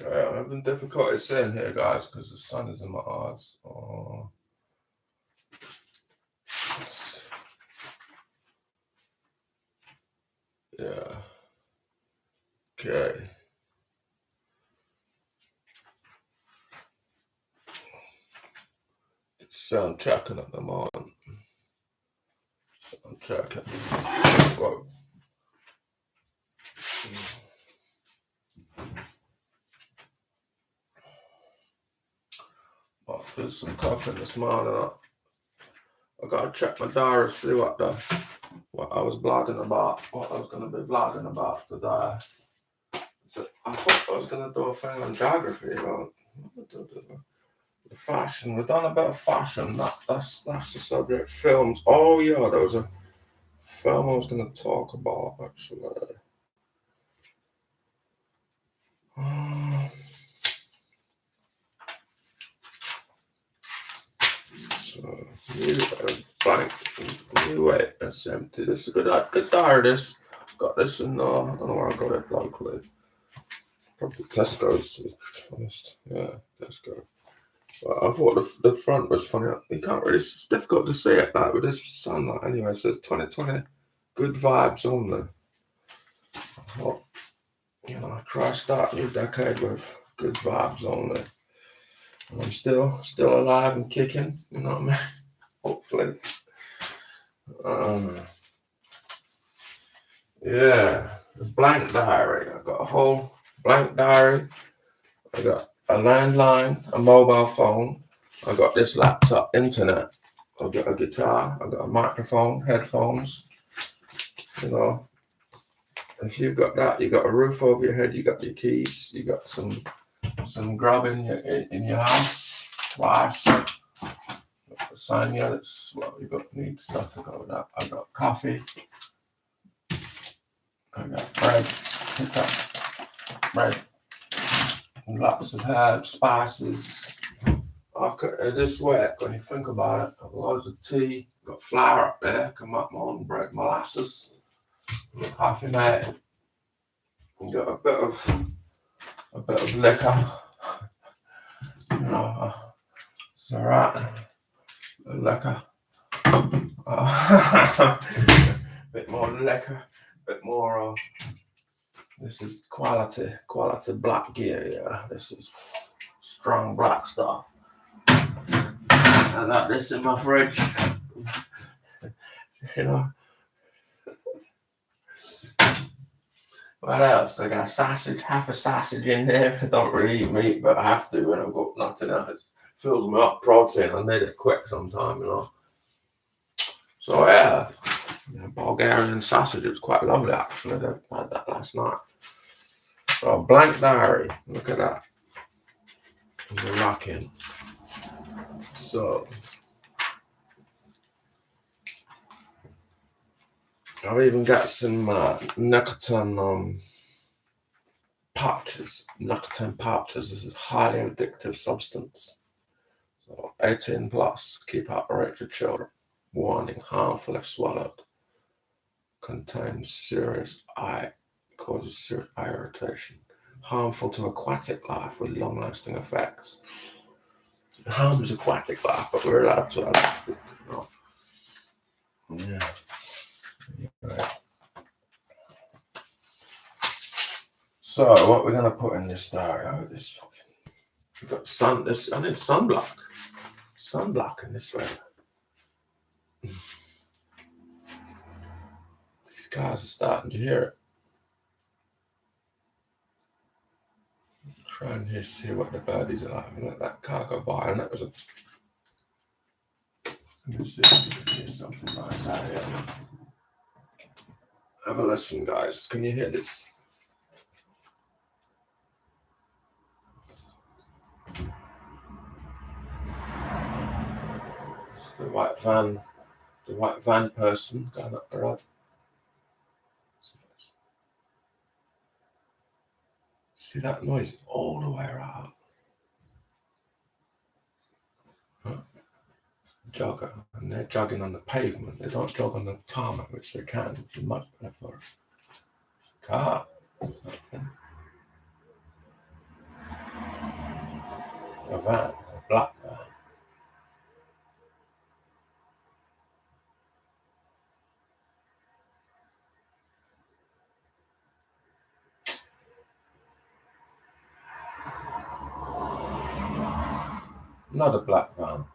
Okay, I'm having difficulty seeing here, guys, because the sun is in my eyes. Oh. Yeah. Okay. Sound checking at the moment. Sound checking. Whoa. I'll do some cooking this morning. I gotta check my diary to see what I was blogging about, what I was gonna be vlogging about today. So I thought I was gonna do a thing on geography, the fashion. We've done a bit of fashion. That's the subject. Films. Oh yeah, there was a film I was gonna talk about actually. So blank. Wait, that's empty. This is a good diary. This got this in. I don't know where I got it locally. Probably Tesco's, to be honest. Yeah, Tesco. But I thought the front was funny. You can't really. It's difficult to see it like with this sunlight. Anyway, it says 2020, good vibes only. I thought, try start new decade with good vibes only. And I'm still alive and kicking. You know what I mean? Hopefully. Yeah, the blank diary. I got a whole blank diary. I got a landline, a mobile phone. I got this laptop, internet. I got a guitar. I got a microphone, headphones. If you've got that, you got a roof over your head. You got your keys. You got some grub in your house. Rice. Lasagna. That's what you got. Need stuff to go with that. I got coffee. I got bread. Bread. Lots of herbs, spices. This work when you think about it. Got loads of tea. Got flour up there. Come up my own bread, molasses. Coffee made. Got a bit of liquor. It's alright. Liquor. Bit more liquor. Bit more. This is quality black gear. Yeah, this is strong black stuff. I got this in my fridge. What else? I got a sausage, half a sausage in there. I don't really eat meat, but I have to when I've got nothing else. It fills me up protein. I need it quick sometime, So yeah, Bulgarian sausage. It was quite lovely actually. I had that last night. So blank diary. Look at that. We're rocking. So I've even got some nicotine pouches. Nicotine pouches. This is highly addictive substance. So 18 plus. Keep out of your children. Warning: harmful if swallowed. Contains causes serious eye irritation. Harmful to aquatic life with long-lasting effects. It harms aquatic life, but we're allowed to have it. Yeah. Right. So what we're gonna put in this diary? We've got sun. I need sunblock. Sunblock in this way. These cars are starting to hear it. Try and see what the birdies are like. Let that car go by, and that was a. Let me see if you can hear something nice out here. Have a listen, guys. Can you hear this? It's the white van person going up the road. See that noise all the way around? Jogger, and they're jogging on the pavement. They don't jog on the tarmac, which they can, which is much better for a car. Something. A van, a black van. Not a black van.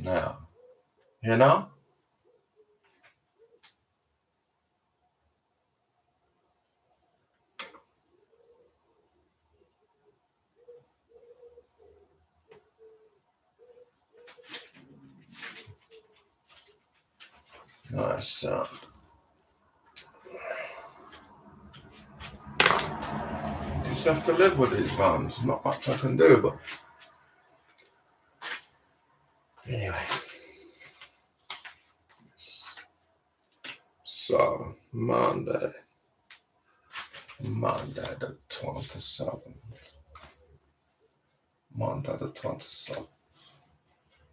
Now, you know? Nice sound. You just have to live with these vans. Not much I can do, but anyway. So Monday the 27th. Monday the 27th.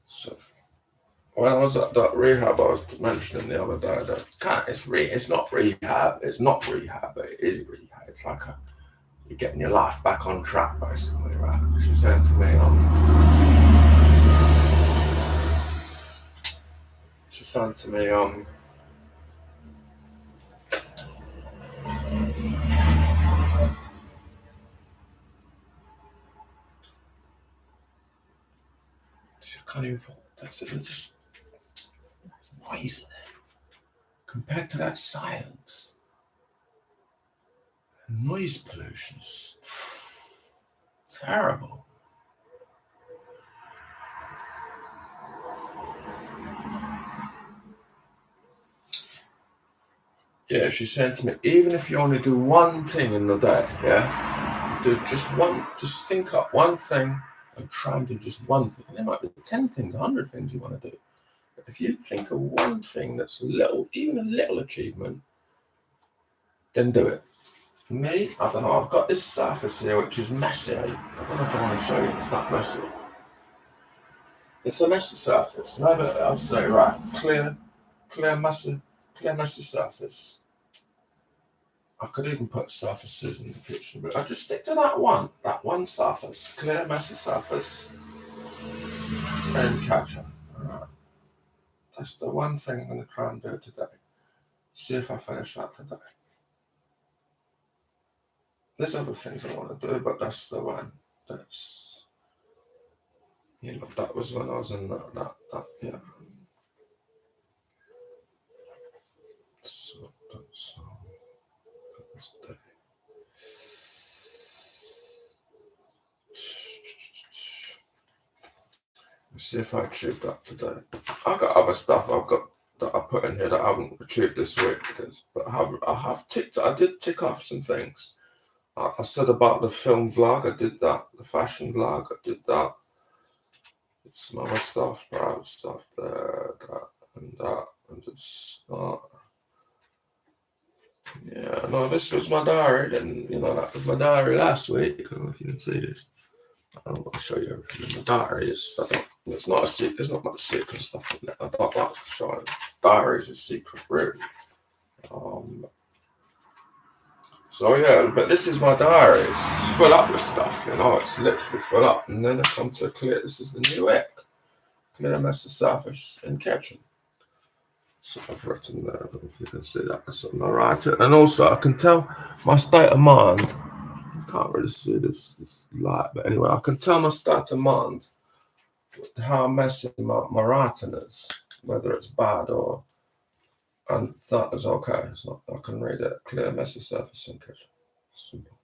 So when I was at that rehab I was mentioning the other day, that it's not rehab, it is rehab. It's like you're getting your life back on track, basically, right? She said to me, she can't even fall. That's it. It's just noise compared to that silence. Noise pollution is terrible. Yeah, she said to me, even if you only do one thing in the day, yeah, do just think up one thing and try and do just one thing. And there might be 10 things, 100 things you want to do. But if you think of one thing that's even a little achievement, then do it. Me, I don't know, I've got this surface here which is messy. I don't know if I want to show you, it's not messy. It's a messy surface. No, but I'll say, right, clear messy surface. I could even put surfaces in the kitchen, but I just stick to that one surface, clear messy surface, and catcher. Alright. That's the one thing I'm going to try and do today. See if I finish that today. There's other things I want to do, but that's the one. That's, that was when I was in that yeah. So that's day. Let's see if I achieved that today. I've got other stuff that I put in here that I haven't achieved this week, but I did tick off some things. I said about the film vlog, I did that. The fashion vlog, I did that. Some other stuff, private stuff there, and it's not. Yeah, no, this was my diary, and that was my diary last week. I don't know if you can see this. I don't want to show you everything in the diary. It's not a secret. There's not much secret stuff in there. I don't like showing diaries is secret, really. So yeah, but this is my diary. It's full up with stuff, It's literally full up. And then I come to clear. This is the new egg. Clear mess the surface and catch them. So I've written there. I don't know if you can see that. That's something I write it. And also I can tell my state of mind. You can't really see this light, but anyway, I can tell my state of mind how messy my writing is, whether it's bad or. And that is okay. It's not. I can read it. Clear, messy surface and catch. Simple.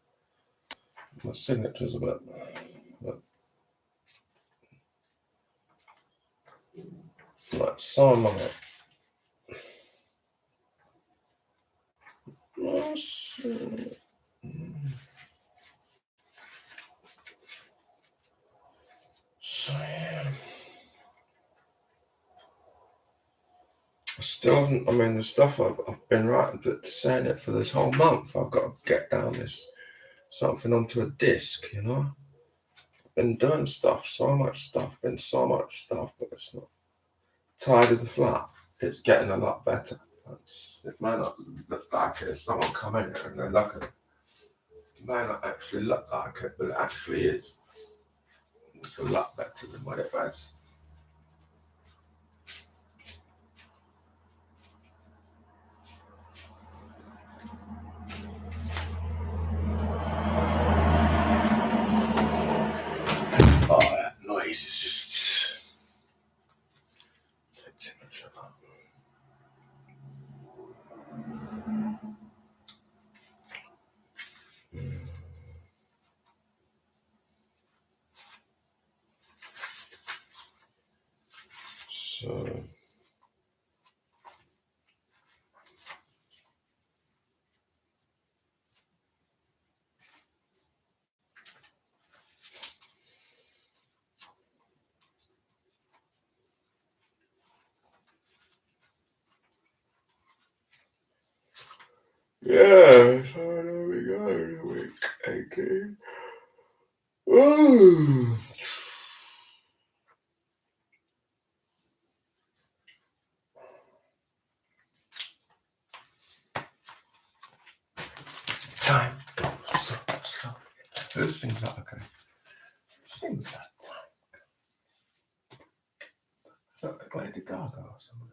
My signature's a bit. Right, so am I. So yeah. I still haven't. I mean, the stuff I've been writing, but saying it for this whole month, I've got to get down something onto a disc. I've been doing so much stuff, but it's not tied to the flat. It's getting a lot better. It may not look like it if someone come in here and they look at it. It may not actually look like it, but it actually is. It's a lot better than what it was. Oh, that noise is just too much of that. So yeah, so there we go, week 18. Ooh. Time goes so slowly. This thing's not okay. Seems that time. Is that like Lady Gaga or something?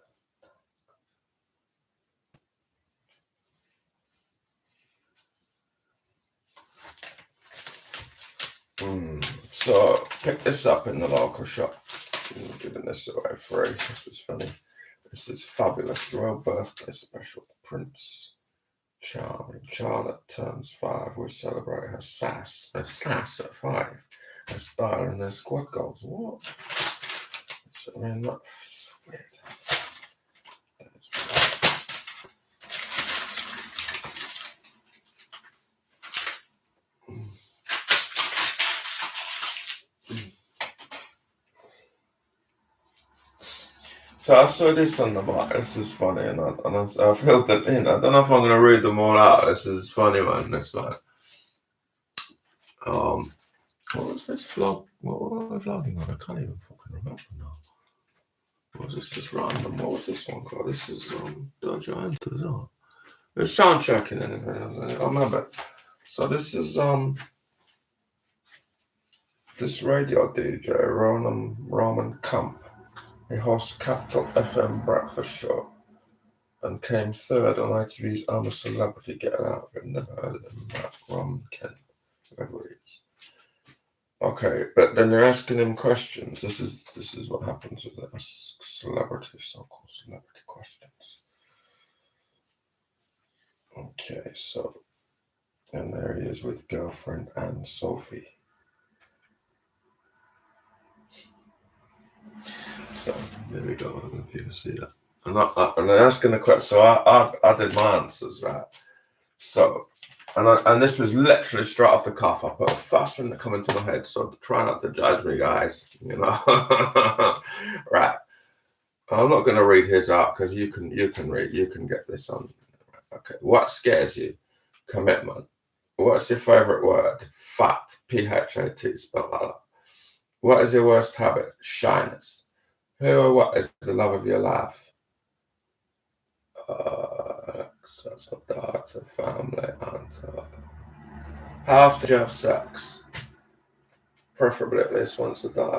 So pick this up in the local shop. I'm giving this away free. This was funny. This is fabulous royal birthday special. Prince Charming. Charlotte turns 5. We celebrate her sass. Her sass at 5. Her style and their squad goals. What? I mean, that's weird. So I saw this on the bar. This is funny, and I filled them in. I don't know if I'm going to read them all out. This is funny, man. This one. What was this vlog? What was I vlogging on? I can't even fucking remember now. Or was this just random? What was this one called? This is Dodger Enter as well. There's Soundcheck in it. I remember. So this is this radio DJ Roman Camp. He hosts Capital FM breakfast show and came third on ITV's I'm a Celebrity, Get Out of It. Never heard of him. Roman Kent, whoever he is. Okay, but then they're asking him questions. This is what happens with the celebrity, so-called celebrity questions. Okay, so and there he is with girlfriend and Sophie. So there we go. I don't know if you can see that. And they're asking the question. So I did my answers, right? So and this was literally straight off the cuff. I put a first thing that come into my head. So try not to judge me, guys. You know, right? I'm not going to read his out because you can read. You can get this on. Okay. What scares you? Commitment. What's your favorite word? Fat. PHAT. Spelled like that. What is your worst habit? Shyness. Who or what is the love of your life? Such a daughter, family, aunt. How often do you have sex? Preferably at least once a day.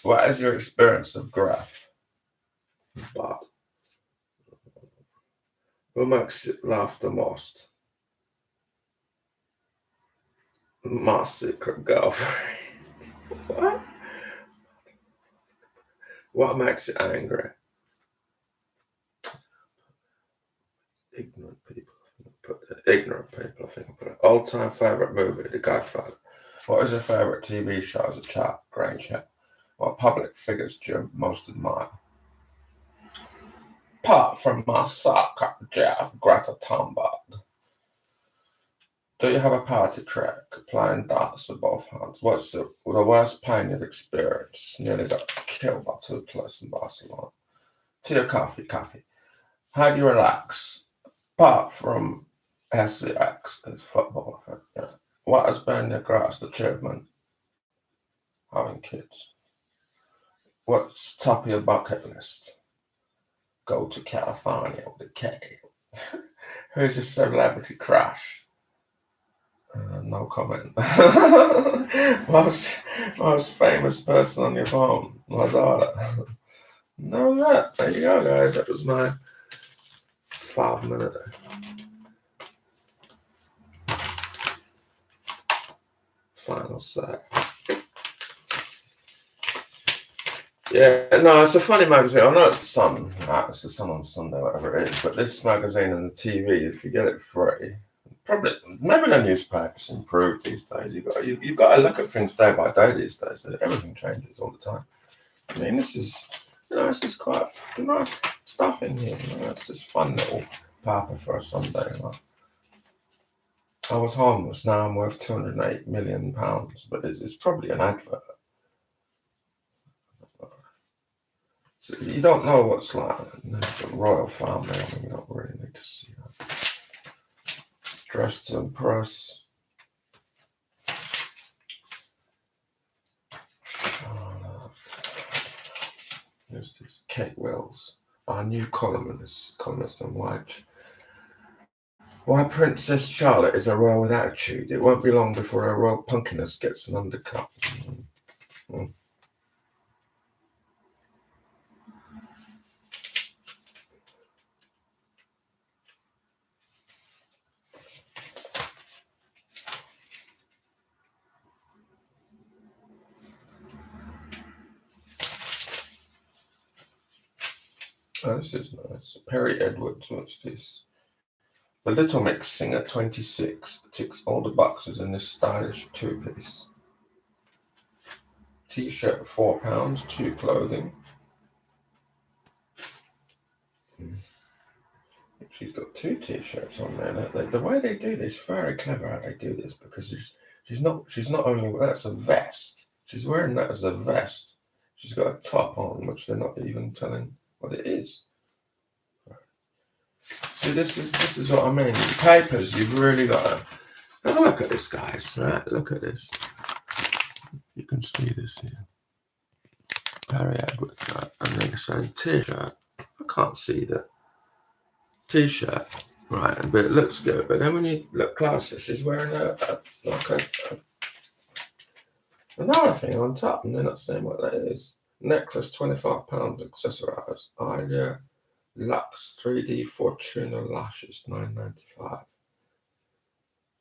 What is your experience of graph? Bad. Who makes you laugh the most? My secret girlfriend. What? What makes you angry? Ignorant people. I think I put it. All-time favourite movie, The Godfather. What is your favourite TV show as a child? Granger. What public figures do you most admire? Apart from my soccer, Jeff Greta Thunberg. Do you have a party trick? Playing darts with both hands. What's the worst pain you've experienced? Nearly got killed by 2 police in Barcelona. Tea or coffee? Coffee. How do you relax? Apart from SCX, it's football. Yeah. What has been your greatest achievement? Having kids. What's top of your bucket list? Go to California with a K. Who's your celebrity crush? No comment. most most famous person on your phone? My daughter. No, that. There you go, guys. That was my 5 minute final say. Yeah, no, it's a funny magazine. I know it's the Sun. It's the Sun on Sunday, whatever it is. But this magazine and the TV, if you get it free, probably maybe the newspapers improved these days. You've got to look at things day by day these days. Everything changes all the time. I mean, this is quite nice stuff in here. It's just fun little paper for a Sunday. I was homeless. Now I'm worth £208 million, but it's probably an advert. So you don't know what's like the royal family. I mean, you don't really need to see that. Dressed to impress. Here's this Kate Wells, our new columnist on Why Princess Charlotte is a royal with attitude. It won't be long before her royal punkiness gets an undercut. Oh, this is nice. Perry Edwards, what's this? The Little Mix Singer 26 ticks all the boxes in this stylish two-piece. T-shirt £4, 2 clothing. She's got 2 T-shirts on there. The way they do this, very clever how they do this, because she's not only, that's a vest. She's wearing that as a vest. She's got a top on, which they're not even telling what it is. See, this is what I mean. Papers, you've really got to have a look at this, guys. Right, look at this. You can see this here. Harry Edwards, right? And they're saying T-shirt. I can't see the T-shirt, right? But it looks good. But then when you look closer, she's wearing another thing on top, and they're not saying what that is. Necklace, £25, accessorized. Idea, Lux 3D Fortuna lashes, £9.95.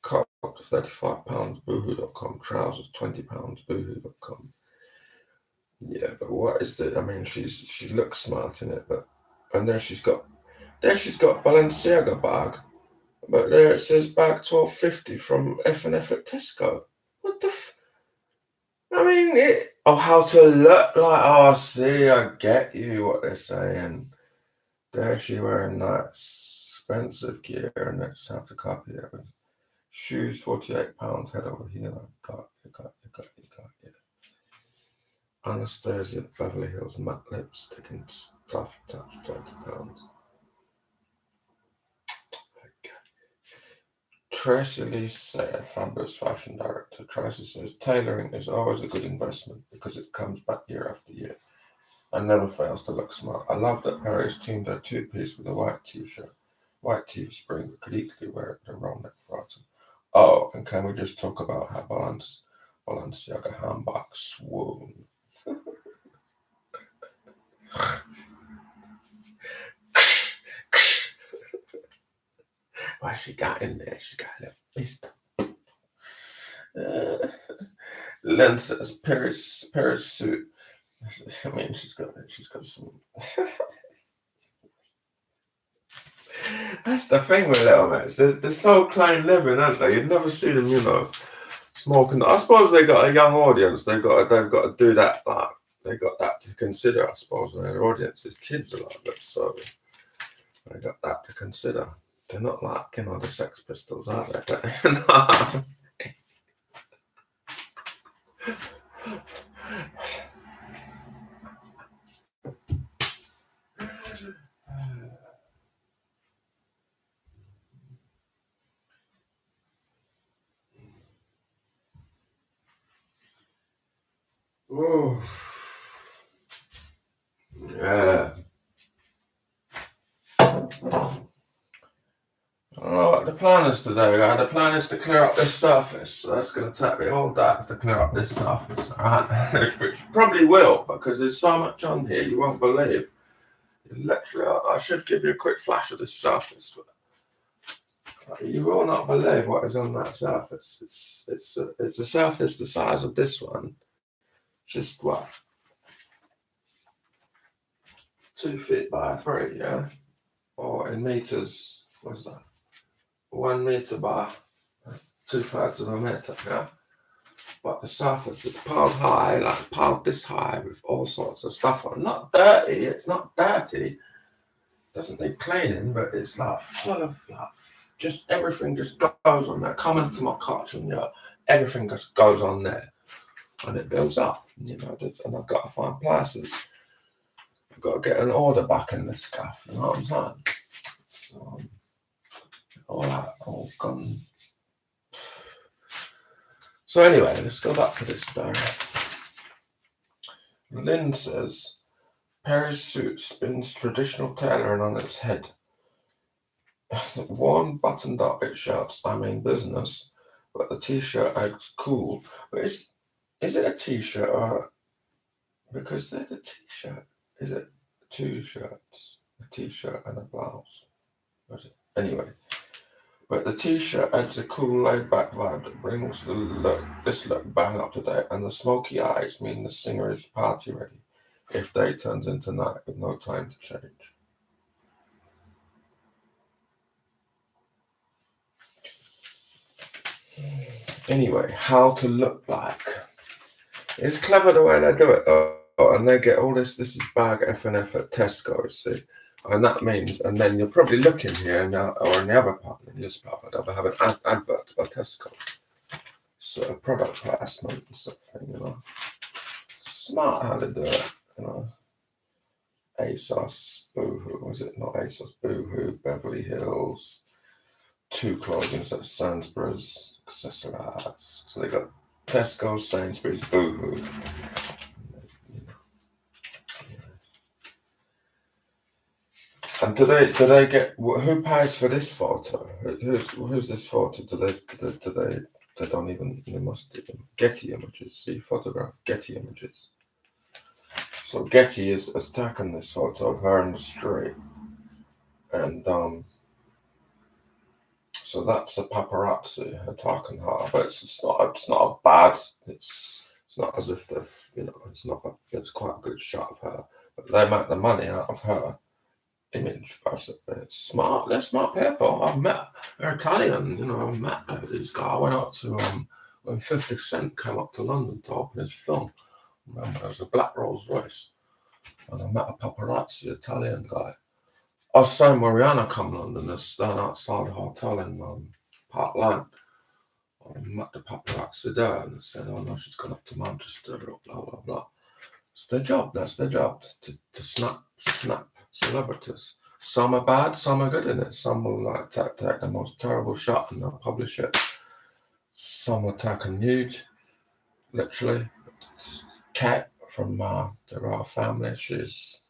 Coat, £35, boohoo.com. Trousers, £20, boohoo.com. Yeah, but what is the? I mean, she looks smart in it, but and then she's got Balenciaga bag, but there it says bag £12.50 from F&F at Tesco. What the? I mean, how to look like? Oh, I see. I get you. What they're saying. There she wearing that expensive gear, and that's how to copy it. Shoes, £48. Head over here. You got. Anastasia, Beverly Hills, matte lipstick and stuff, touch, £20. Okay. Tracy Lee Sayre, fabulous fashion director. Tracy says tailoring is always a good investment because it comes back year after year and never fails to look smart. I love that Perry's teamed her two-piece with a white t-shirt, white Teespring, but could equally wear it with a round neck bottom. Oh, and can we just talk about how Balenciaga handbag swoon? Why she got in there? She got a little pistol. Len says Paris suit. I mean, she's got some. That's the thing with little mats. They're so clean living, aren't they? You'd never see them, smoking. I suppose they got a young audience. They've got to do that. Like they got that to consider. I suppose when their audience is kids a lot of it, so they got that to consider. They're not like the Sex Pistols, are they? No. Oof. plan is today, guys. The plan is to clear up this surface. So that's going to take me all day to clear up this surface, alright? Which probably will, because there's so much on here you won't believe. Literally, I should give you a quick flash of this surface. You will not believe what is on that surface. It's a surface the size of this one. Just what? 2 feet by 3, yeah? Or in meters, what's that? 1 meter by 2/3 of a meter, yeah? But the surface is piled high, like piled this high with all sorts of stuff on. Not dirty, it's not dirty. Doesn't need cleaning, but it's like full of like just everything just goes on there. Come into my kitchen, yeah, everything just goes on there. And it builds up, you know, and I've got to find places. I've got to get an order back in this gaff, you know what I'm saying? So, all that, all gone. So anyway, let's go back to this diary. Lynn says, Perry's suit spins traditional tailoring on its head. Worn buttoned up, it shouts, I'm in business, but the t-shirt acts cool. But is it a t-shirt or, because there's a t-shirt, is it 2 shirts, a t-shirt and a blouse? What is it? Anyway, but the t-shirt adds a cool laid-back vibe that brings this look bang up to date, and the smoky eyes mean the singer is party ready if day turns into night with no time to change. Anyway, how to look like. It's clever the way they do it, and they get all this is bag F&F at Tesco, see? And that means, and then you're probably looking here now, or in the other part of the newspaper, they'll have an advert by Tesco. So product placement and something, you know. Smart how they do it, you know. ASOS, Boohoo, was it not ASOS, Boohoo, Beverly Hills, 2 clothing sets, Sainsbury's, Accessorize. So they got Tesco, Sainsbury's, Boohoo. And do they get, who pays for this photo? Who's this photo? They don't even, they must do them. Getty Images, see, photograph, Getty Images. So Getty has taken this photo of her in the street, and so that's a paparazzi attacking her, but it's not a bad. It's not as if they've, you know, it's quite a good shot of her, but they make the money out of her image, basically. It's smart. They're smart people. They're Italian, you know. I've met these guys. I went out to when 50 Cent came up to London to open his film. I remember there was a black Rolls Royce, and I met a paparazzi Italian guy. I was saying when Rihanna come to London, they're standing outside a hotel in Park Lane. I met the paparazzi there, and they said, "Oh no, she's gone up to Manchester." Blah blah blah. It's their job. That's their job to snap celebrities. Some are bad, some are good in it. Some will like take the most terrible shot and they'll publish it. Some will take a nude, literally. Kat from the royal family, she's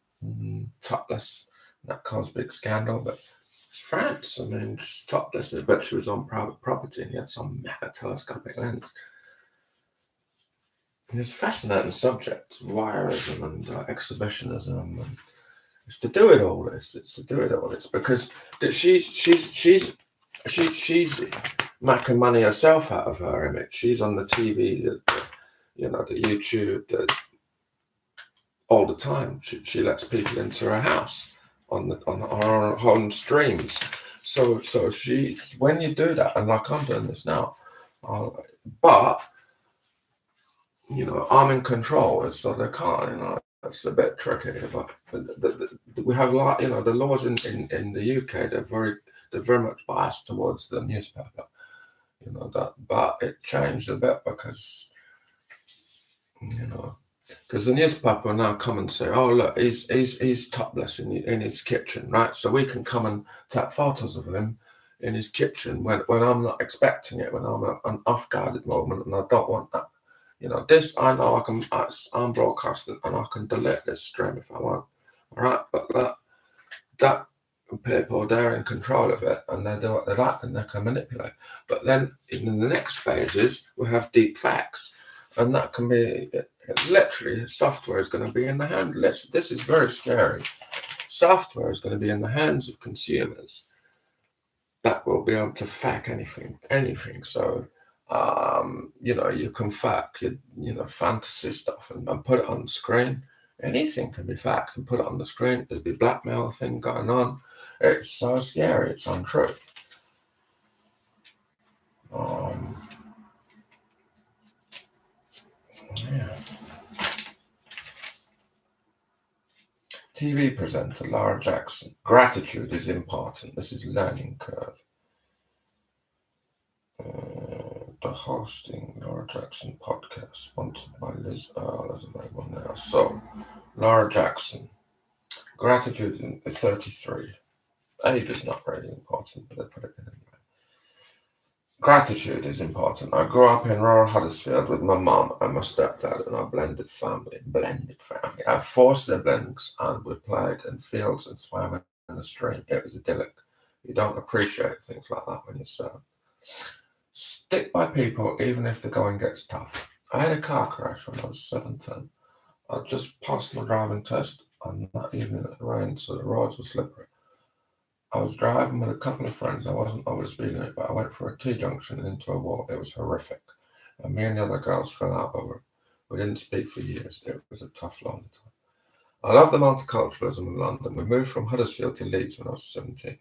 topless. That caused a big scandal, but it's France. I mean, she's topless, but she was on private property and he had some mega telescopic lens. And it's a fascinating subject, voyeurism and exhibitionism, and it's to do it all this. It's to do it all this because she's making money herself out of her image. She's on the TV, you know, the YouTube, all the time. She lets people into her house on her own streams. So she, when you do that, and like I'm doing this now, but you know, I'm in control, so they can't, you know, it's a bit tricky, but we have, like, you know, the laws in the UK, they're very much biased towards the newspaper, you know, that, but it changed a bit because, you know, because the newspaper now come and say, oh look, he's topless in his kitchen, right? So we can come and take photos of him in his kitchen when I'm not expecting it, when I'm an off-guarded moment and I don't want that. You know, this I know I'm broadcasting and I can delete this stream if I want. All right, but that people, they're in control of it and they do what they like and they can manipulate. But then in the next phases, we have deep facts, and that can be literally software is going to be in the hand. This is very scary. Software is going to be in the hands of consumers that will be able to fact anything. So, you can fact fantasy stuff and put it on the screen. Anything can be fact and put it on the screen. There'd be blackmail thing going on. It's so scary. It's untrue. Yeah. TV presenter Lara Jackson. Gratitude is important. This is learning curve. The hosting Lara Jackson podcast sponsored by Liz Earle as a label now. So, Lara Jackson. Gratitude is 33. Age is not really important, but they put it in anyway. Gratitude is important. I grew up in rural Huddersfield with my mum and my stepdad in our blended family. I have 4 siblings and we played in fields and swam in the stream. It was idyllic. You don't appreciate things like that when you serve. Stick by people even if the going gets tough. I had a car crash when I was 17. I just passed my driving test and that evening it rained, so the roads were slippery. I was driving with a couple of friends. I wasn't over the speed limit, but I went for a T-junction and into a wall. It was horrific. And me and the other girls fell out over it. We didn't speak for years. It was a tough, long time. I love the multiculturalism in London. We moved from Huddersfield to Leeds when I was 17.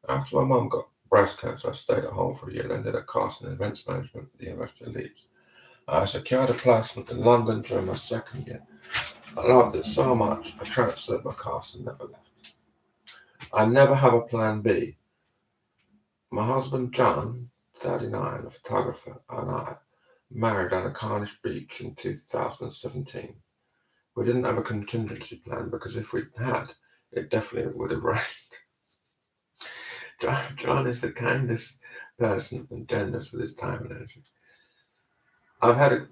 After my mum got breast cancer, I stayed at home for a year, then did a course in events management at the University of Leeds. I secured a placement in London during my second year. I loved it so much, I transferred my course and never left. I never have a plan B. My husband John, 39, a photographer, and I married on a Carnish beach in 2017. We didn't have a contingency plan because if we had, it definitely would have rained. John is the kindest person and generous with his time and energy. I've had a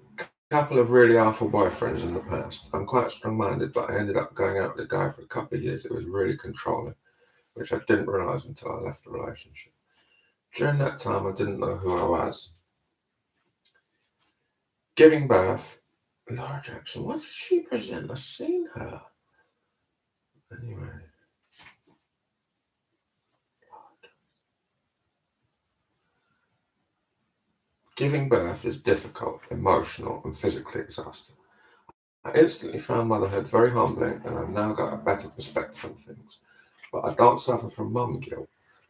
couple of really awful boyfriends in the past. I'm quite strong-minded, but I ended up going out with a guy for a couple of years. It was really controlling, which I didn't realise until I left the relationship. During that time, I didn't know who I was. Giving birth, Lara Jackson, what did she present? I've seen her. Anyway. Giving birth is difficult, emotional, and physically exhausting. I instantly found motherhood very humbling, and I've now got a better perspective on things. But I don't suffer from mum guilt.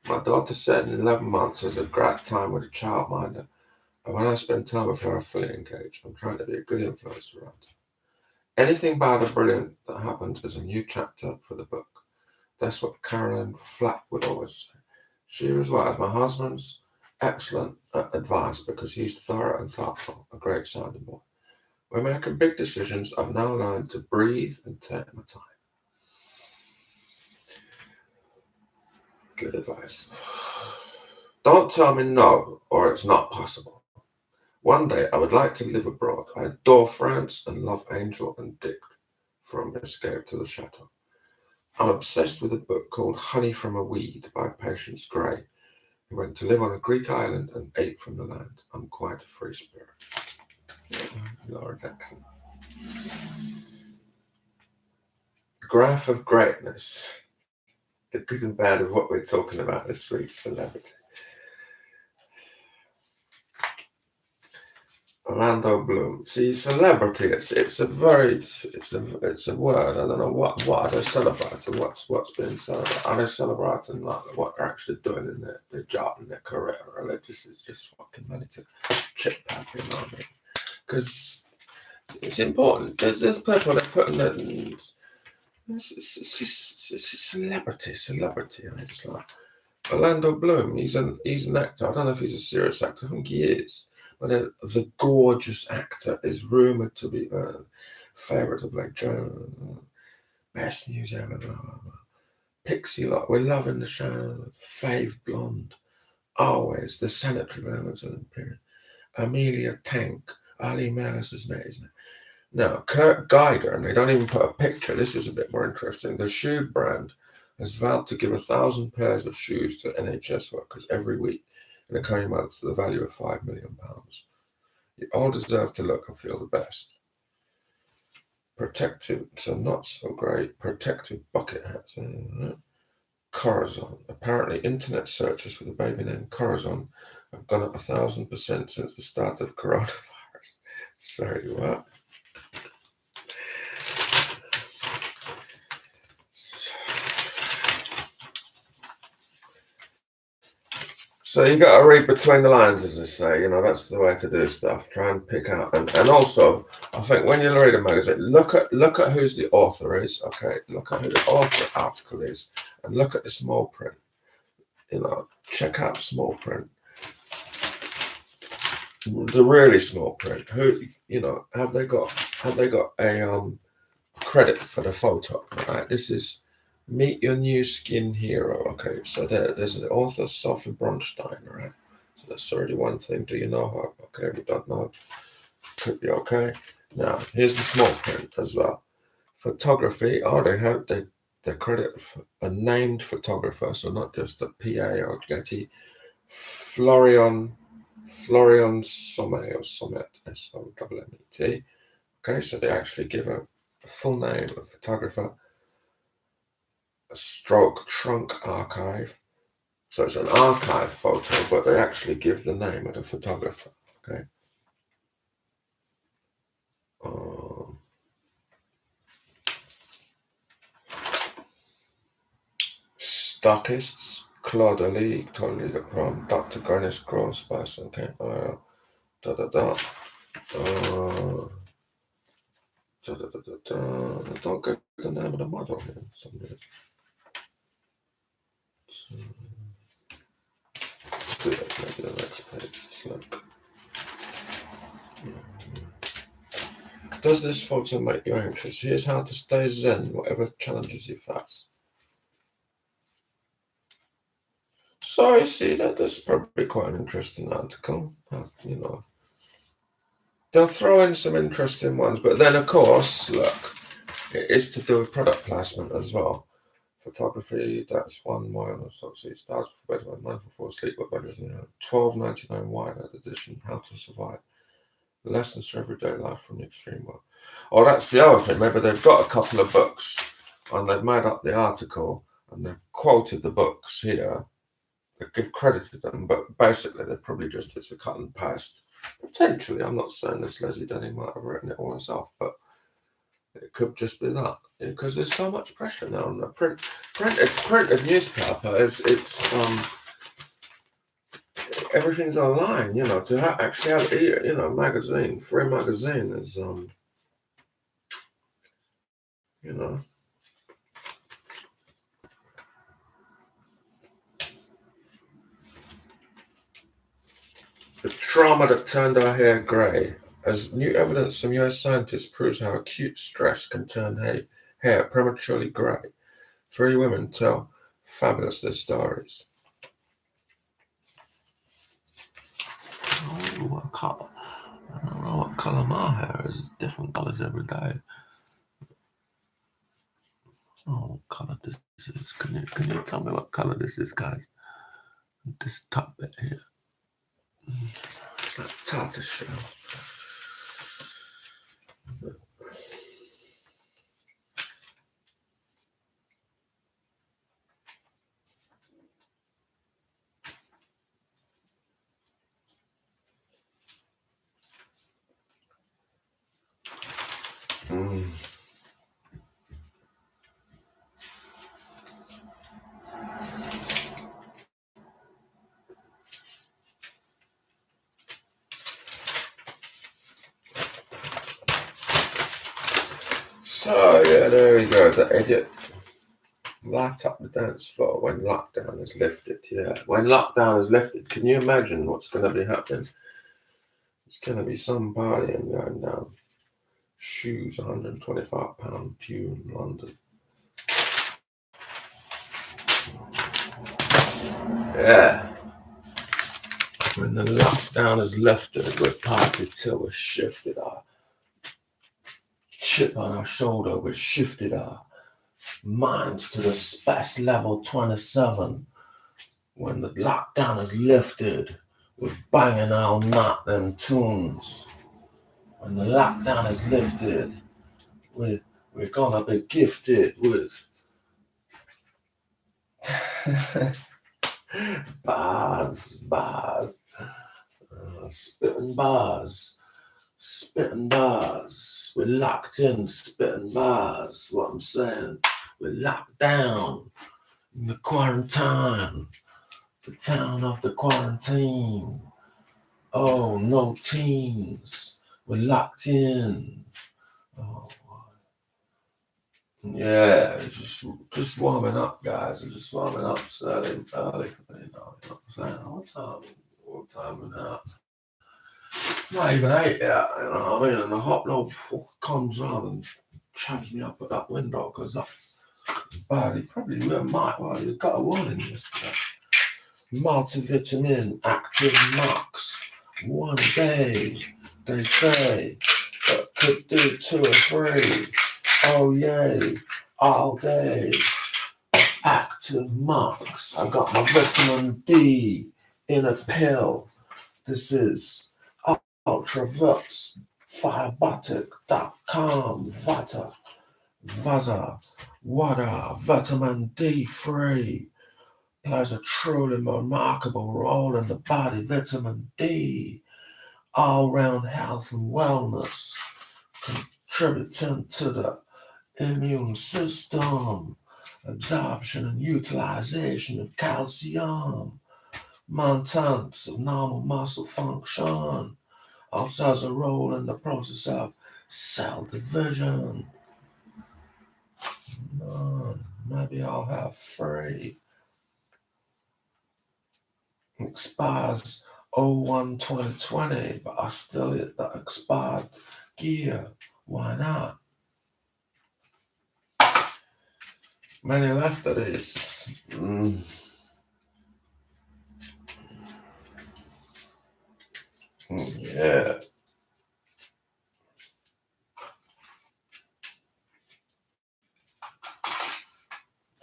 My daughter said in 11 months is a great time with a childminder, and when I spend time with her, I fully engage. I'm trying to be a good influence around her. Anything bad or brilliant that happens is a new chapter for the book. That's what Carolyn Flack would always say. She was wise. My husband's excellent advice because he's thorough and thoughtful, a great sounding board. When making big decisions, I've now learned to breathe and take my time. Good advice. Don't tell me no, or it's not possible. One day I would like to live abroad. I adore France and love Angel and Dick from Escape to the Chateau. I'm obsessed with a book called Honey from a Weed by Patience Gray, who went to live on a Greek island and ate from the land. I'm quite a free spirit. Lara Jackson. Graph of greatness. The good and bad of what we're talking about this week, celebrity. Orlando Bloom. See, celebrity. It's a word. I don't know what are they celebrating. What's being celebrated? Are they celebrating like what they're actually doing in their job and their career, or they just fucking money to chip back? You know what I mean? Because it's important. There's people that put in the. It's just celebrity. And it's like Orlando Bloom. He's an actor. I don't know if he's a serious actor. I think he is. But the gorgeous actor is rumoured to be favourite of Blake Jones. Best news ever. Blah, blah, blah. Pixie Lot. We're loving the show. Fave Blonde. Always. The Sanitary Amazon period. Amelia Tank. Ali Maris is name. Now, Kurt Geiger, and they don't even put a picture. This is a bit more interesting. The shoe brand has vowed to give 1,000 pairs of shoes to NHS workers every week in the coming months to the value of £5 million. You all deserve to look and feel the best. Protective, so not so great, protective bucket hats. Corazon. Apparently, internet searches for the baby named Corazon have gone up 1,000% since the start of coronavirus. Sorry, what? So you got to read between the lines, as they say. You know, that's the way to do stuff. Try and pick out, and also, I think when you read a magazine, look at who's the author is. Okay, look at who the author article is, and look at the small print. You know, check out small print. The really small print. Who, you know, have they got a credit for the photo? Right, this is Meet Your New Skin Hero. Okay, so there's the author Sophie Bronstein, right? So that's already one thing. Do you know her? Okay, we don't know. Could be okay. Now here's the small print as well. Photography. Oh, they credit a named photographer, so not just a PA or Getty. Florian Sommet or Sommet, SOMMET. Okay, so they actually give a full name of photographer. A stroke trunk archive. So it's an archive photo, but they actually give the name of the photographer. Okay. Stockists, Claude Ali, totally the prom, Dr. Grannis Grossbass, okay. I don't get the name of the model here. Do that, maybe the next page. It's like, does this photo make you anxious? Here's how to stay zen, whatever challenges you face. So you see that's probably quite an interesting article. You know, they'll throw in some interesting ones, but then of course, look, it is to do with product placement as well. Photography, that's one wine, so see, stars for bedtime, mindful for sleep, what better than $12.99 Whitehead edition, How to Survive. Lessons for everyday life from the extreme world. Oh, that's the other thing. Maybe they've got a couple of books and they've made up the article and they've quoted the books here. They give credit to them, but basically they probably just it's a cut and paste. Potentially, I'm not saying this Leslie Denny might have written it all herself, but it could just be that, because there's so much pressure now on the printed newspaper. It's everything's online, you know. To actually have, you know, magazine, free magazine is, you know. The trauma that turned our hair grey, as new evidence from US scientists proves how acute stress can turn hair prematurely grey. 3 women tell fabulous their stories. Oh, what colour? I don't know what colour my hair is. It's different colours every day. Oh, what colour this is? Can you tell me what colour this is, guys? This top bit here. It's like tartar shell. So yeah, there we go. The idiot light up the dance floor when lockdown is lifted. Yeah, when lockdown is lifted, can you imagine what's going to be happening? It's going to be some partying going down. Shoes, £125 due in London. Yeah. When the lockdown is lifted, we're party till we're shifted. Our chip on our shoulder, we're shifted. Our minds to the space level 27. When the lockdown is lifted, we're banging all night them tunes. When the lockdown is lifted, we're gonna be gifted with bars, spitting bars, spitting bars. We're locked in, spitting bars. What I'm saying, we're locked down in the quarantine, the town of the quarantine. Oh, no teens. We're locked in. Oh, yeah, just warming up, guys. Just warming up. It's early, you know what I'm saying? What time is now? Not even 8 yet, you know what I mean? And the hot blood comes on and chavs me up at that window because that body probably might. Well, you got a warning yesterday. Multivitamin active max. One day, they say, but could do 2 or 3. Oh, yay, all day. Active max. I got my vitamin D in a pill. This is ultravuxfiberbotic.com. Vaza, water, vitamin D free. Plays a truly remarkable role in the body. Vitamin D, all round health and wellness, contributing to the immune system, absorption and utilization of calcium, maintenance of normal muscle function, also has a role in the process of cell division. Maybe I'll have free. Expires 01/2020, but I still hit the expired gear. Why not? Many left of this. Yeah.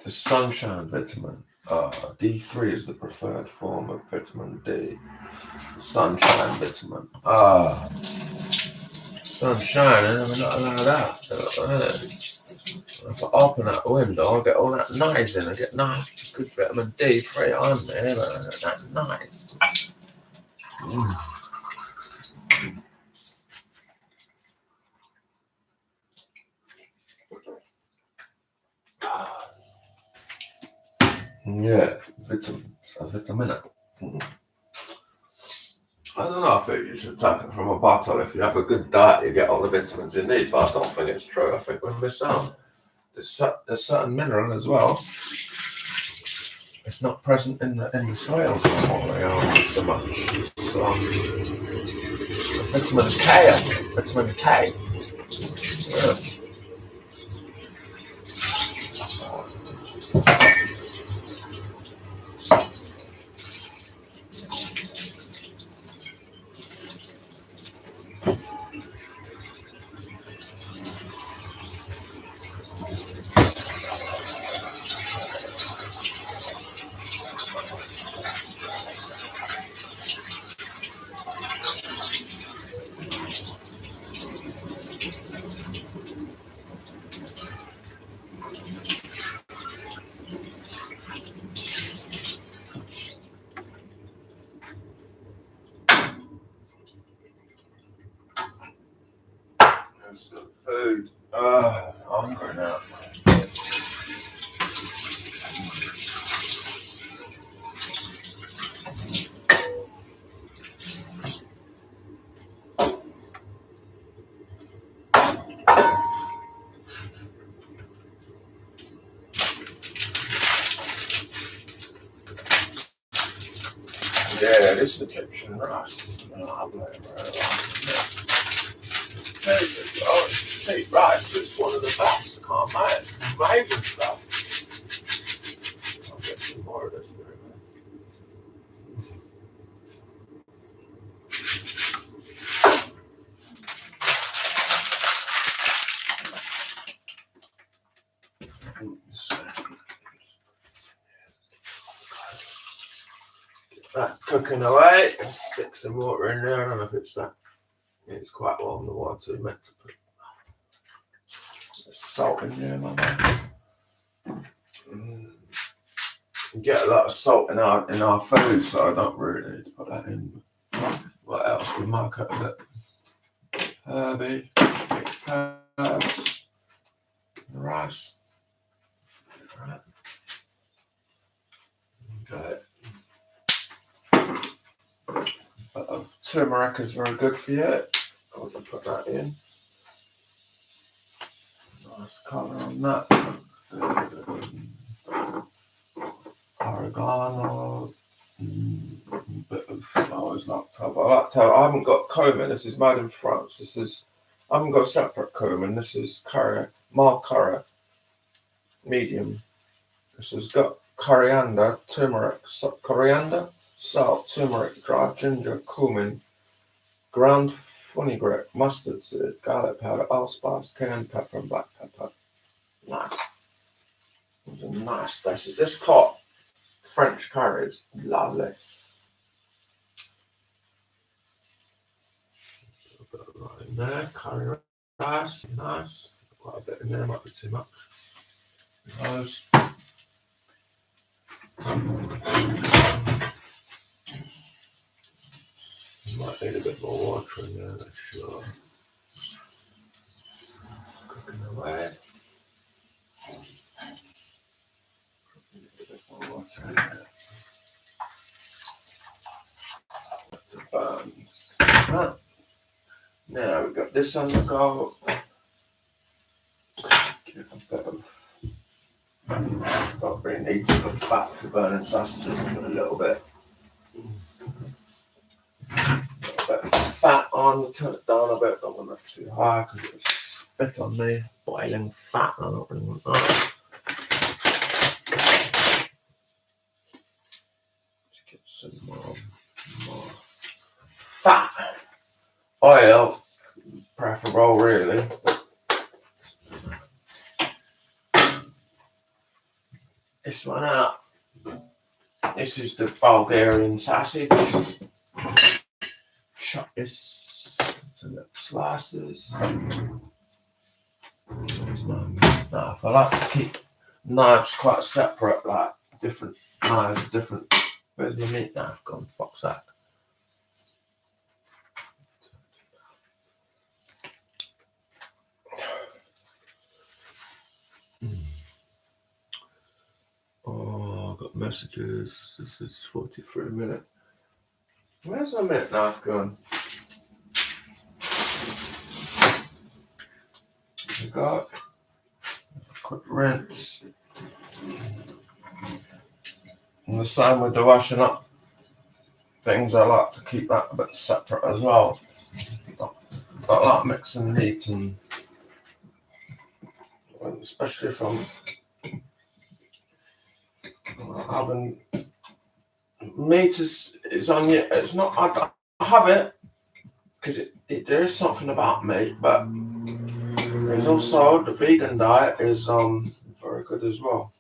The sunshine vitamin. D3 is the preferred form of vitamin D. The sunshine vitamin. Sunshine, and we're not allowed out. If I open that window, I get all that nice in. I get nice, good vitamin D3 on there. That's nice. Yeah, vitamins, a vitamina. I don't know if you should take it from a bottle. If you have a good diet, you get all the vitamins you need, but I don't think it's true. I think we miss out. There's certain mineral as well. It's not present in the soils anymore. They aren't so much. So, vitamin K. Yeah. Some food. Hungry now. Yeah, this is Egyptian rice. I blame very good. Oh, sweet rice is one of the best. Can't amazing stuff. I'll get some more of this. That cooking away. Stick some water in there. I don't know if it's that. It's quite warm, the water. Meant to put salt in there, my man. Get a lot of salt in our food, so I don't really need to put that in. What else? We might cut a bit herby, mixed herbs, rice. Right. Okay. But turmeric is very good for you. I'll just put that in. Nice colour on that. Oregano. Bit of flowers knocked up. I haven't got cumin. This is made in France. I haven't got separate cumin. This is curry, mild curry, medium. This has got coriander, turmeric, coriander, salt, turmeric, dried ginger, cumin, ground fenugreek, mustard seed, garlic powder, allspice, cayenne pepper, and black pepper. Nice. Nice. This pot, French curry, is lovely. A bit of that in there, curry rice, nice. Quite a bit in there, might be too much. Those. Might need a bit more water in there, I'm sure. Cooking away. Need a bit more water in there. That's a burns. Right. Now we've got this on the go. Give a bit of. Don't really need to put fat for burning sausages, but a little bit. Fat on, turn it down a bit, don't want that too high because it'll spit on me. Boiling fat, I don't really want that. Let's get some more fat. Oil, preferable really. This one out. This is the Bulgarian sausage. Chop this into little slices. Knife. I like to keep knives quite separate, like different knives, different. Where's my meat knife gone? Fuck's that. Oh, I've got messages. This is 43 minutes. Where's my meat knife gone? There we go. Quick rinse. And the same with the washing up things. I like to keep that a bit separate as well. I like mixing meat, and especially if I'm having meat is on you. It's not. I have it because there is something about meat, but there's also the vegan diet is very good as well.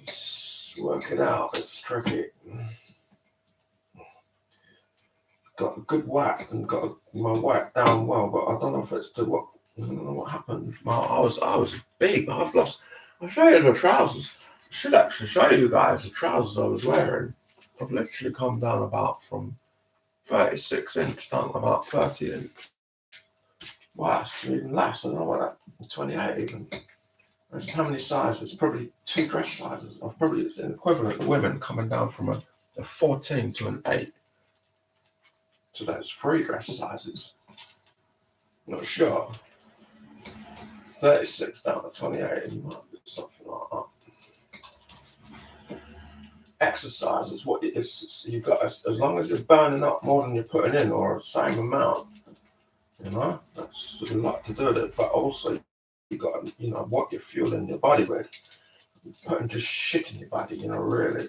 Just work it out. It's tricky. Got a good whack and got my whack down well, but I don't know if it's I don't know what happened. I was big. I've lost. I'll show you the trousers. I should actually show you guys the trousers I was wearing. I've literally come down about from 36 inch down to about 30 inch. Wow, even less. I don't know what that 28 even. That's how many sizes? Probably 2 dress sizes. I've probably it's an equivalent of women coming down from a 14 to an 8. So that's 3 dress sizes. Not sure. 36 down to 28. It might be something like that. Exercise is what it is. You got as long as you're burning up more than you're putting in, or the same amount. You know, that's a lot to do with it. But also, you got what you're fueling your body with. You're putting just shit in your body. Really.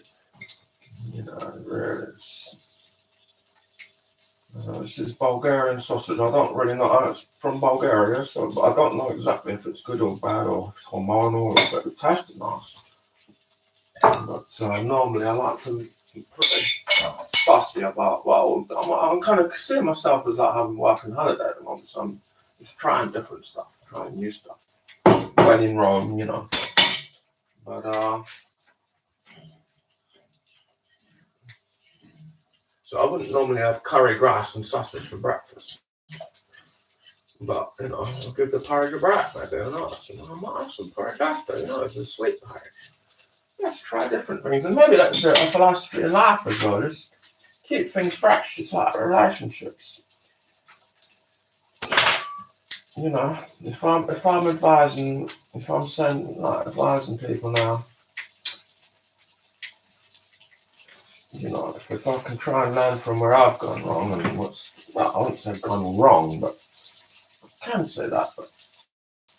This is Bulgarian sausage. I don't really know. It's from Bulgaria, so I don't know exactly if it's good or bad or if it's hormonal, but it tasted nice. But normally I like to be pretty fussy about, well, I'm kind of seeing myself as like having working holiday at the moment, so I'm just trying different stuff, trying new stuff. When in Rome, you know. But so I wouldn't normally have curry, rice, and sausage for breakfast. But, you know, I'll give the porridge a break, maybe or not. So I might have some porridge after, you know, it's a sweet porridge. Let's try different things. And maybe that's a philosophy in life as well. Just keep things fresh. It's like relationships. You know, if I'm advising people now, you know, if I can try and learn from where I've gone wrong and I wouldn't say gone wrong, but I can say that. But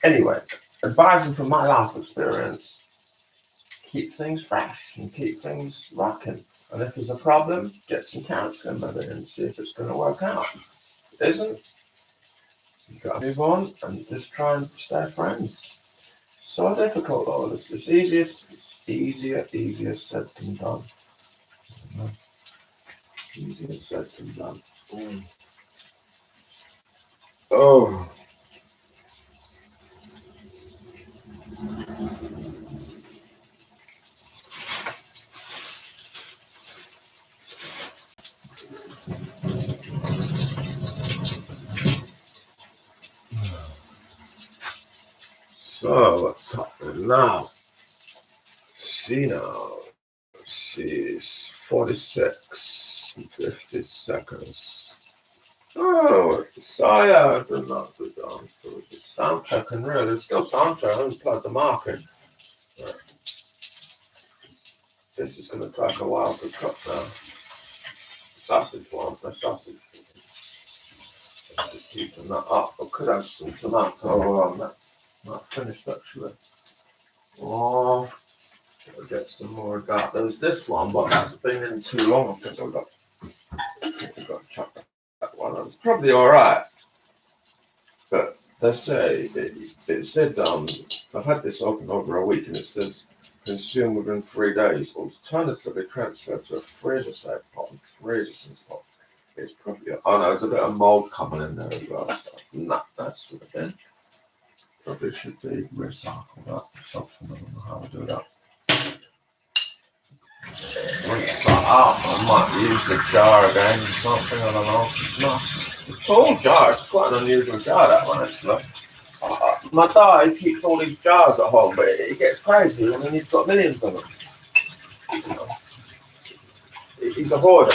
anyway, advising from my life experience, keep things fresh and keep things rocking. And if there's a problem, get some counselling with it and see if it's going to work out. If it isn't, you've got to move on and just try and stay friends. So difficult though. It's easier said than done. Easier said than done. Oh. So what's happening now? See now. See, 46, 50 seconds. Oh, Saya, I did not do down to the soundcheck and really, it's still soundcheck. I haven't plugged the mark in. This is going to take a while to cut now. Sausage one, the sausage. Just keeping that up. I could have some tomato on that. Not finished actually. Oh, I'll get some more of that. There was this one, but that's been in too long. I think I've got to chop that one. It's probably alright. But they say, it said, I've had this open over a week and it says, consume within 3 days, alternatively transfer to a freezer-safe pot and freezer-sense pot. It's probably, there's a bit of mold coming in there as well. So that should have been. Probably should be recycled up or something. I don't know how to do that. Rinse that out. I might use the jar again or something. I don't know. It's nice. It's a tall jar. It's quite an unusual jar, that one, actually. My dad keeps all these jars at home, but it gets crazy. I mean, he's got millions of them. You know. He's a hoarder.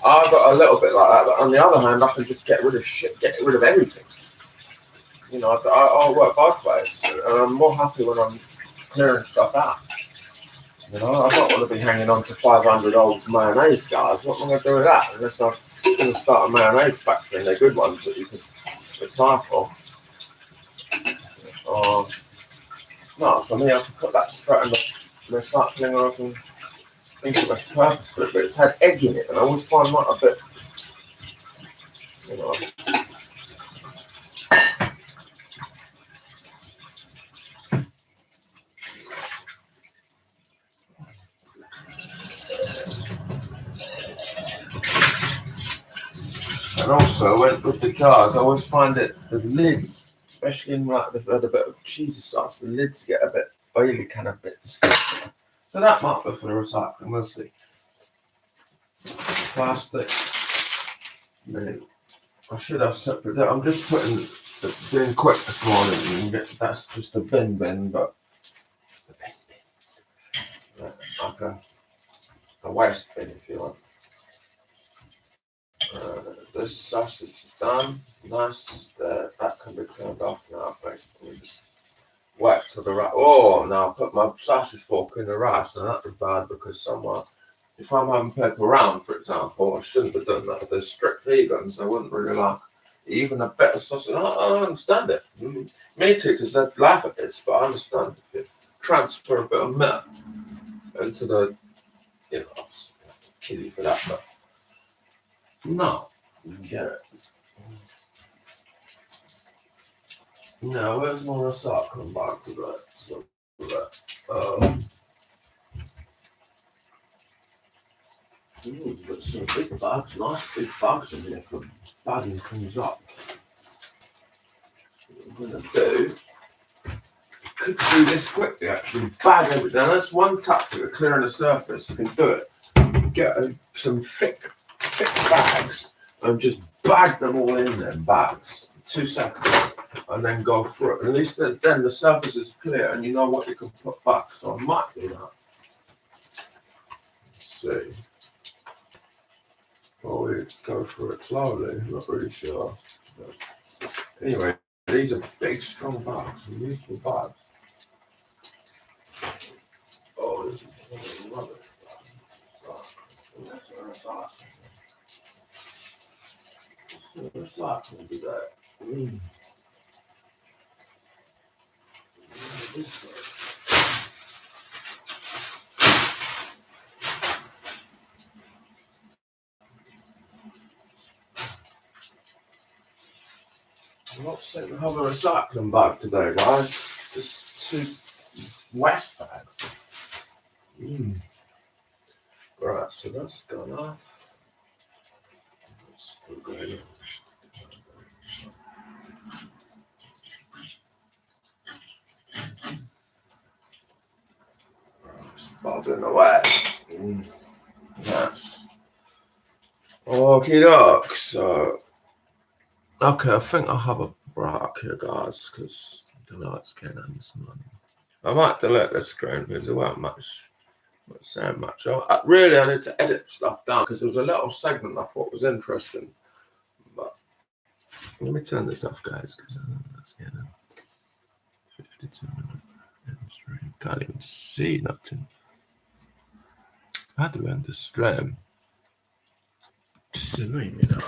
I've got a little bit like that, but on the other hand, I can just get rid of shit, get rid of everything. You know, I work both ways, and I'm more happy when I'm clearing stuff out. You know, I don't want to be hanging on to 500 old mayonnaise jars. What am I going to do with that? Unless I'm going to start a mayonnaise factory, and they're good ones that you can recycle. No, for me, I can put that straight in the recycling, or I can think of a purpose for it, but it's had egg in it, and I always find that a bit, you know. And also, with the jars, I always find it, the lids, especially in like a bit of cheesy sauce, the lids get a bit oily, kind of bit disgusting. So that might be for the recycling, we'll see. Plastic. I should have separate. I'm just doing quick this morning. That's just a bin, but the bin. Like a waste bin, if you want. This sausage is done. Nice. That can be turned off now. Basically, just wet to the rice. Oh, now I put my sausage fork in the rice, and that was bad because somewhere, if I'm having paper round, for example, I shouldn't have done that. If they're strict vegans, I wouldn't really like even a bit of sausage. I don't understand it. Me too, because they'd laugh at this, but I understand if you transfer a bit of meat into the, you know, kill you for that, but No, get it. No, where's my sock? Come back to that. So that. Got some big bags, nice big bags in here for bagging things up. What I'm gonna do, could do this quickly actually, bag everything. Now that's one tactic of clearing the surface. You can do it. Get some thick bags and just bag them all in them bags. 2 seconds. And then go through it. At least then the surface is clear and you know what you can put back. So I might do that. Let's see. Oh, we go through it slowly. Not really sure. But anyway, these are big, strong bags. Useful bags. Oh, this is rubbish. Recycling today. This way. I'm not saying to have a recycling bag today, guys. Just 2 waste bags. Right, so that's gone off. Still going on. It's bobbing away. That's okie doke. So, okay, I think I have a break here, guys, because the light's getting on this morning. I might delete this screen because there weren't much. Not saying much. I need to edit stuff down because there was a little segment I thought was interesting. But let me turn this off, guys, because that's getting 52 minutes. Can't even see nothing. How do I end the stream? Just annoying me now.